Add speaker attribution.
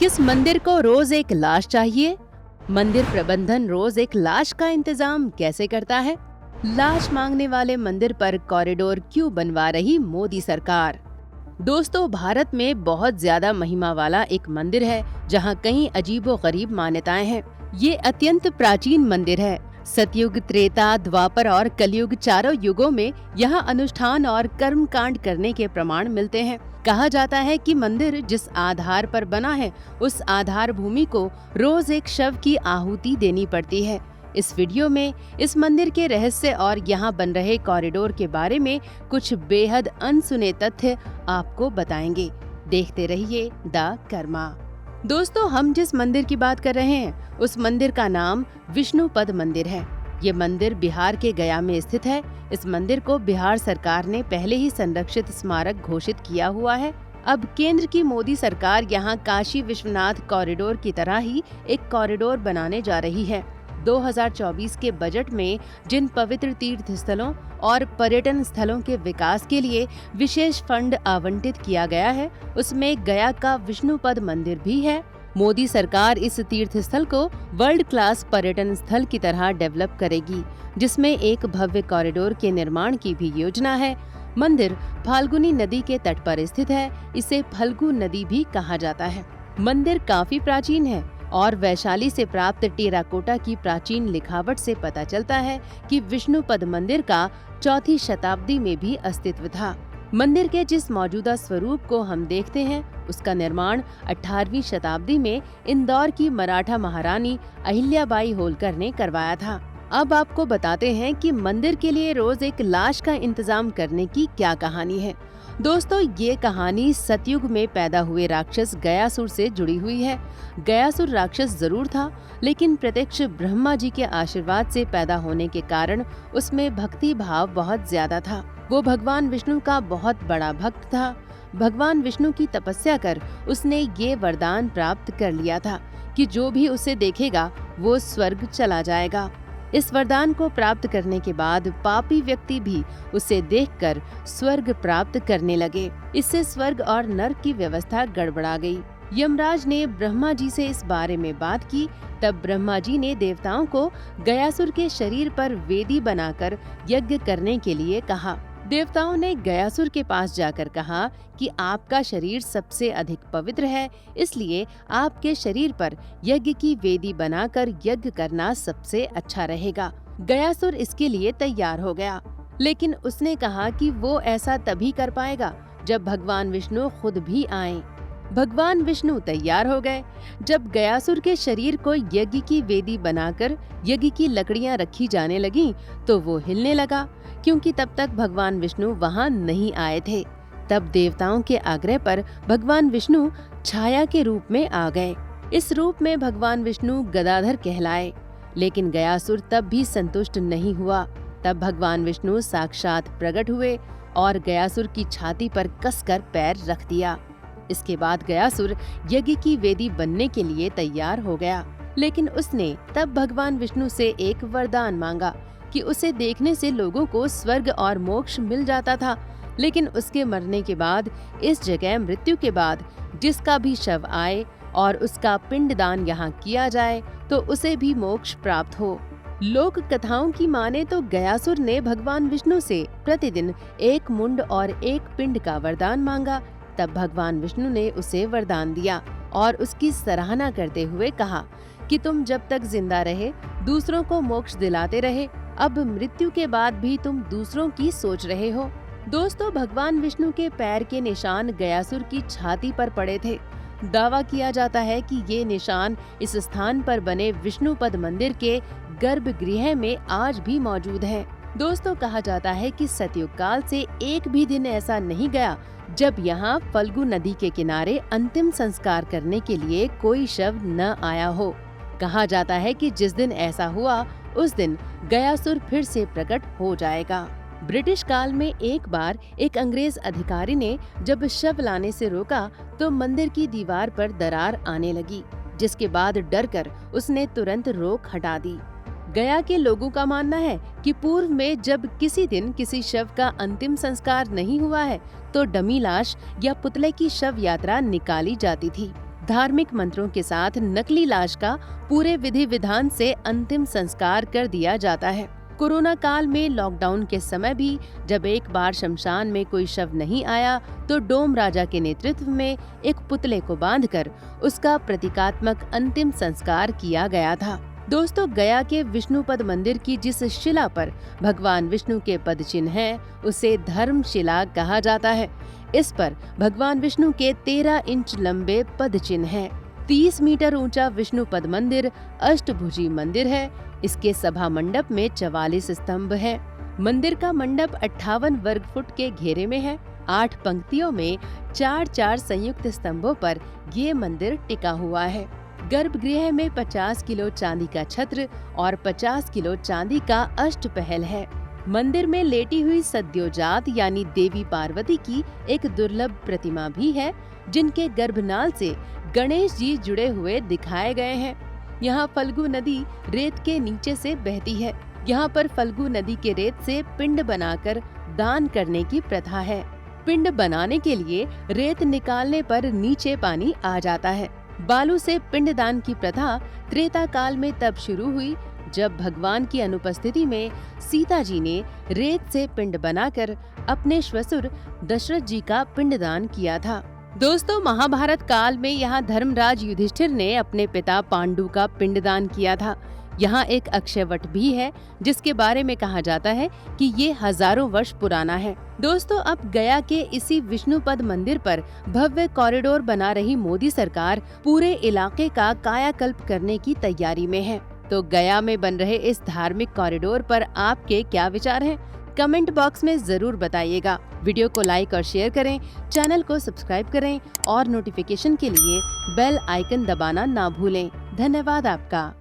Speaker 1: किस मंदिर को रोज एक लाश चाहिए? मंदिर प्रबंधन रोज एक लाश का इंतजाम कैसे करता है? लाश मांगने वाले मंदिर पर कॉरिडोर क्यों बनवा रही मोदी सरकार? दोस्तों, भारत में बहुत ज्यादा महिमा वाला एक मंदिर है जहां कई अजीबोगरीब मान्यताएं हैं। ये अत्यंत प्राचीन मंदिर है। सतयुग, त्रेता, द्वापर और कलयुग चारों युगों में यहाँ अनुष्ठान और कर्म कांड करने के प्रमाण मिलते हैं। कहा जाता है कि मंदिर जिस आधार पर बना है उस आधार भूमि को रोज एक शव की आहुति देनी पड़ती है। इस वीडियो में इस मंदिर के रहस्य और यहाँ बन रहे कॉरिडोर के बारे में कुछ बेहद अनसुने तथ्य आपको बताएंगे। देखते रहिए द कर्मा। दोस्तों, हम जिस मंदिर की बात कर रहे हैं उस मंदिर का नाम विष्णुपद मंदिर है। ये मंदिर बिहार के गया में स्थित है। इस मंदिर को बिहार सरकार ने पहले ही संरक्षित स्मारक घोषित किया हुआ है। अब केंद्र की मोदी सरकार यहाँ काशी विश्वनाथ कॉरिडोर की तरह ही एक कॉरिडोर बनाने जा रही है। 2024 के बजट में जिन पवित्र तीर्थ स्थलों और पर्यटन स्थलों के विकास के लिए विशेष फंड आवंटित किया गया है, उसमें गया का विष्णुपद मंदिर भी है। मोदी सरकार इस तीर्थ स्थल को वर्ल्ड क्लास पर्यटन स्थल की तरह डेवलप करेगी, जिसमें एक भव्य कॉरिडोर के निर्माण की भी योजना है। मंदिर फाल्गुनी नदी के तट पर स्थित है। इसे फल्गु नदी भी कहा जाता है। मंदिर काफी प्राचीन है और वैशाली से प्राप्त टेराकोटा की प्राचीन लिखावट से पता चलता है कि विष्णुपद मंदिर का 4वीं शताब्दी में भी अस्तित्व था। मंदिर के जिस मौजूदा स्वरूप को हम देखते हैं उसका निर्माण 18वीं शताब्दी में इंदौर की मराठा महारानी अहिल्याबाई होलकर ने करवाया था। अब आपको बताते हैं कि मंदिर के लिए रोज एक लाश का इंतजाम करने की क्या कहानी है। दोस्तों, ये कहानी सतयुग में पैदा हुए राक्षस गयासुर से जुड़ी हुई है। गयासुर राक्षस जरूर था, लेकिन प्रत्यक्ष ब्रह्मा जी के आशीर्वाद से पैदा होने के कारण उसमें भक्ति भाव बहुत ज्यादा था। वो भगवान विष्णु का बहुत बड़ा भक्त था। भगवान विष्णु की तपस्या कर उसने ये वरदान प्राप्त कर लिया था कि जो भी उसे देखेगा वो स्वर्ग चला जाएगा। इस वरदान को प्राप्त करने के बाद पापी व्यक्ति भी उसे देखकर स्वर्ग प्राप्त करने लगे। इससे स्वर्ग और नरक की व्यवस्था गड़बड़ा गई। यमराज ने ब्रह्मा जी से इस बारे में बात की। तब ब्रह्मा जी ने देवताओं को गयासुर के शरीर पर वेदी बनाकर यज्ञ करने के लिए कहा। देवताओं ने गयासुर के पास जाकर कहा कि आपका शरीर सबसे अधिक पवित्र है, इसलिए आपके शरीर पर यज्ञ की वेदी बनाकर यज्ञ करना सबसे अच्छा रहेगा। गयासुर इसके लिए तैयार हो गया, लेकिन उसने कहा कि वो ऐसा तभी कर पाएगा जब भगवान विष्णु खुद भी आएं। भगवान विष्णु तैयार हो गए। जब गयासुर के शरीर को यज्ञ की वेदी बनाकर यज्ञ की लकड़ियां रखी जाने लगीं, तो वो हिलने लगा, क्योंकि तब तक भगवान विष्णु वहां नहीं आए थे। तब देवताओं के आग्रह पर भगवान विष्णु छाया के रूप में आ गए। इस रूप में भगवान विष्णु गदाधर कहलाए, लेकिन गयासुर तब भी संतुष्ट नहीं हुआ। तब भगवान विष्णु साक्षात प्रकट हुए और गयासुर की छाती पर कसकर पैर रख दिया। इसके बाद गयासुर यज्ञ की वेदी बनने के लिए तैयार हो गया, लेकिन उसने तब भगवान विष्णु से एक वरदान मांगा कि उसे देखने से लोगों को स्वर्ग और मोक्ष मिल जाता था, लेकिन उसके मरने के बाद इस जगह मृत्यु के बाद जिसका भी शव आए और उसका पिंडदान यहाँ किया जाए तो उसे भी मोक्ष प्राप्त हो। लोक कथाओं की माने तो गयासुर ने भगवान विष्णु से प्रतिदिन एक मुंड और एक पिंड का वरदान मांगा। तब भगवान विष्णु ने उसे वरदान दिया और उसकी सराहना करते हुए कहा कि तुम जब तक जिंदा रहे दूसरों को मोक्ष दिलाते रहे, अब मृत्यु के बाद भी तुम दूसरों की सोच रहे हो। दोस्तों, भगवान विष्णु के पैर के निशान गयासुर की छाती पर पड़े थे। दावा किया जाता है कि ये निशान इस स्थान पर बने विष्णुपद मंदिर के गर्भगृह में आज भी मौजूद हैं। दोस्तों, कहा जाता है कि सतयुग काल से एक भी दिन ऐसा नहीं गया जब यहाँ फल्गु नदी के किनारे अंतिम संस्कार करने के लिए कोई शव न आया हो। कहा जाता है कि जिस दिन ऐसा हुआ उस दिन गयासुर फिर से प्रकट हो जाएगा। ब्रिटिश काल में एक बार एक अंग्रेज अधिकारी ने जब शव लाने से रोका तो मंदिर की दीवार पर दरार आने लगी, जिसके बाद डरकर उसने तुरंत रोक हटा दी। गया के लोगों का मानना है कि पूर्व में जब किसी दिन किसी शव का अंतिम संस्कार नहीं हुआ है तो डमी लाश या पुतले की शव यात्रा निकाली जाती थी। धार्मिक मंत्रों के साथ नकली लाश का पूरे विधि विधान से अंतिम संस्कार कर दिया जाता है। कोरोना काल में लॉकडाउन के समय भी जब एक बार शमशान में कोई शव नहीं आया तो डोम राजा के नेतृत्व में एक पुतले को बांधकर उसका प्रतीकात्मक अंतिम संस्कार किया गया था। दोस्तों, गया के विष्णुपद मंदिर की जिस शिला पर भगवान विष्णु के पद चिन्ह हैं, उसे धर्मशिला कहा जाता है। इस पर भगवान विष्णु के 13 इंच लंबे पद चिन्ह हैं। 30 मीटर ऊंचा विष्णुपद मंदिर अष्टभुजी मंदिर है। इसके सभा मंडप में 44 स्तंभ हैं। मंदिर का मंडप 58 वर्ग फुट के घेरे में है। 8 पंक्तियों में 4-4 संयुक्त स्तंभों पर ये मंदिर टिका हुआ है। गर्भगृह में 50 किलो चांदी का छत्र और 50 किलो चांदी का अष्टपहल है। मंदिर में लेटी हुई सद्योजात यानी देवी पार्वती की एक दुर्लभ प्रतिमा भी है, जिनके गर्भनाल से गणेश जी जुड़े हुए दिखाए गए हैं। यहाँ फल्गु नदी रेत के नीचे से बहती है। यहाँ पर फल्गु नदी के रेत से पिंड बनाकर दान करने की प्रथा है। पिंड बनाने के लिए रेत निकालने पर नीचे पानी आ जाता है। बालू से पिंडदान की प्रथा त्रेता काल में तब शुरू हुई जब भगवान की अनुपस्थिति में सीता जी ने रेत से पिंड बनाकर अपने श्वशुर दशरथ जी का पिंडदान किया था। दोस्तों, महाभारत काल में यहाँ धर्मराज युधिष्ठिर ने अपने पिता पांडु का पिंडदान किया था। यहाँ एक अक्षयवट भी है, जिसके बारे में कहा जाता है कि ये हजारों वर्ष पुराना है। दोस्तों, अब गया के इसी विष्णुपद मंदिर पर भव्य कॉरिडोर बना रही मोदी सरकार पूरे इलाके का कायाकल्प करने की तैयारी में है। तो गया में बन रहे इस धार्मिक कॉरिडोर पर आपके क्या विचार हैं? कमेंट बॉक्स में जरूर बताइएगा। वीडियो को लाइक और शेयर करें, चैनल को सब्सक्राइब करें और नोटिफिकेशन के लिए बेल आइकन दबाना ना भूलें। धन्यवाद आपका।